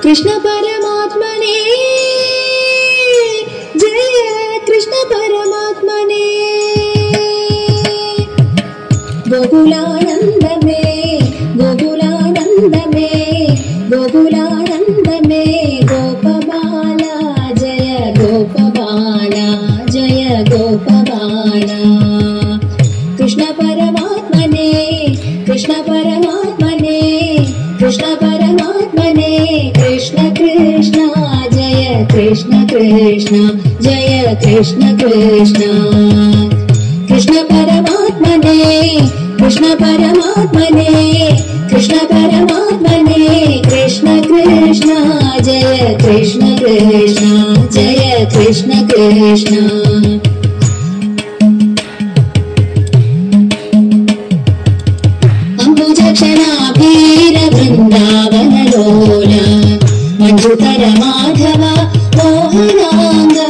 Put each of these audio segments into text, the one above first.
कृष्ण परमात्मने जय कृष्ण परमात्मने गोकुलानंद में गोकुलानंद में गोकुलानंद में गोपबाला जय गोपबाला जय गोपबाला कृष्ण परमात्मने कृष्ण परमात्मने कृष्ण परमात्मने कृष्ण कृष्ण जय कृष्ण कृष्ण जय कृष्ण कृष्ण कृष्ण परमात्मने कृष्ण परमात्मने कृष्ण परमात्मने कृष्ण कृष्ण जय कृष्ण कृष्ण जय कृष्ण कृष्ण अंबुजक्षणाभीर वृंदावनलोला मंजुतर माधव मोहनांगा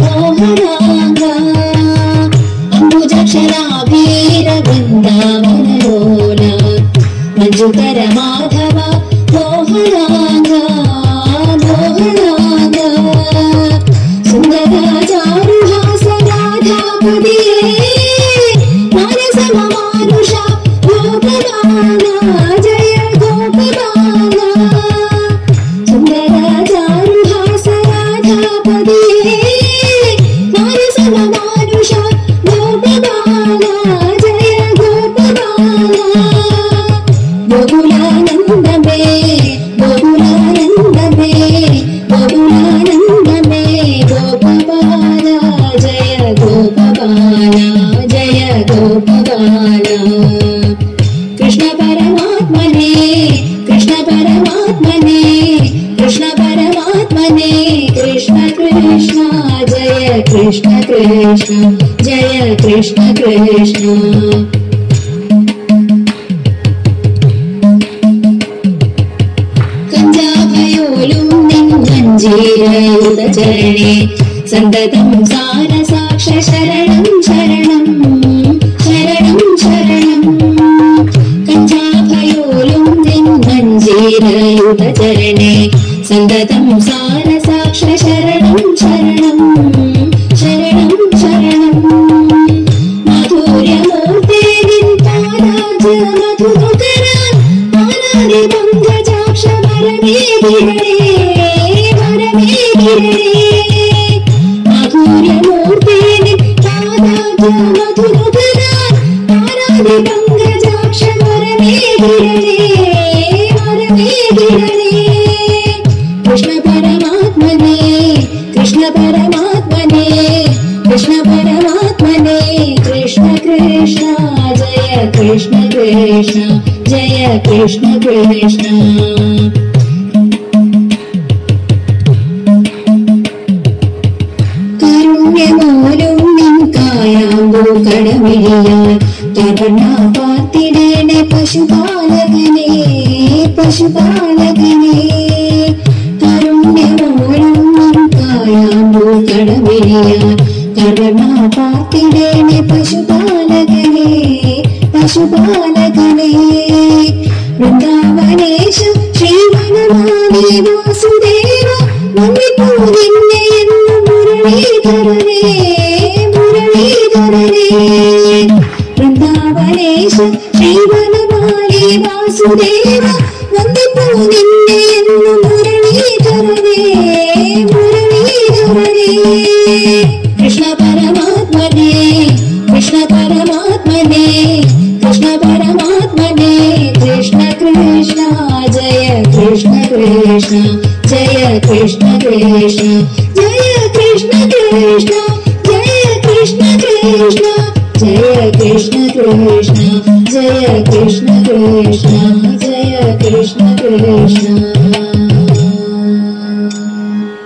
मोहनांगा अंबुजक्षणाभीर वृंदावनलोला मंजुतर माधव मोहनांगा मोहनांगा सुंदर चारुहास राधापतिये मानस मानुषा गोपबाला जय गोपबाला सुंदर चारुहास राधापतिये मानस मानुषा गोपबाला जय गोपबाला गोकुलानंद में गोकुलानंद में गोकुलानंद में गोपबाला जय गोपबाला जय गोपबाला कृष्ण परमात्मने कृष्ण परमात्मने कृष्ण परमात्मने कृष्ण कृष्ण जय कृष्ण कृष्ण जय कृष्ण कृष्ण चरणे सन्ततं सारसाक्ष शरणं शरणं शरणं शरणं कञ्जाभयोलुं मञ्जीरयुतचरणे सन्ततं सारसाक्ष शरणं शरणं शरणं शरणं माधुर्यमूर्ते पादाब्ज मधुकरान् आनादिबन्धजाक्ष वरमे माधुर्यमूर्ते पादाब्ज मधुकरान् आनादिबन्धजाक्ष वरमे कृष्ण परमात्मने कृष्ण परमात्मने कृष्ण परमात्मने कृष्ण कृष्ण जय कृष्ण कृष्ण जय कृष्ण कृष्ण കാരുണ്യമൂലും നിൻ കായാമ്പൂ കടമിഴിയാൽ തവണ പാത്തിടേണെ പശുപാലകനെ പശുപാലകനെ കാരുണ്യമൂലും നിൻ കായാമ്പൂ കടമിഴിയാൽ തവണ പാത്തിടേണെ പശുപാലകനെ പശുപാലകനെ വൃന്ദാവനേശ ശ്രീവനമാലി വാസുദേവ വന്നിപ്പോ നിന്നെ എന്നു മുരളീധരനേ മുരളീധരനേ വൃന്ദാവനേശ ശ്രീവനമാലി വാസുദേവ വന്നിപ്പോ നിന്നെ എന്നു മുരളീധരനേ മുരളീധരനേ കൃഷ്ണ പരമാത്മനേ കൃഷ്ണ പരമാത്മനേ कृष्ण परमात्मने कृष्ण कृष्ण जय कृष्ण कृष्ण जय कृष्ण कृष्ण जय कृष्ण कृष्ण जय कृष्ण कृष्ण जय कृष्ण कृष्ण जय कृष्ण कृष्ण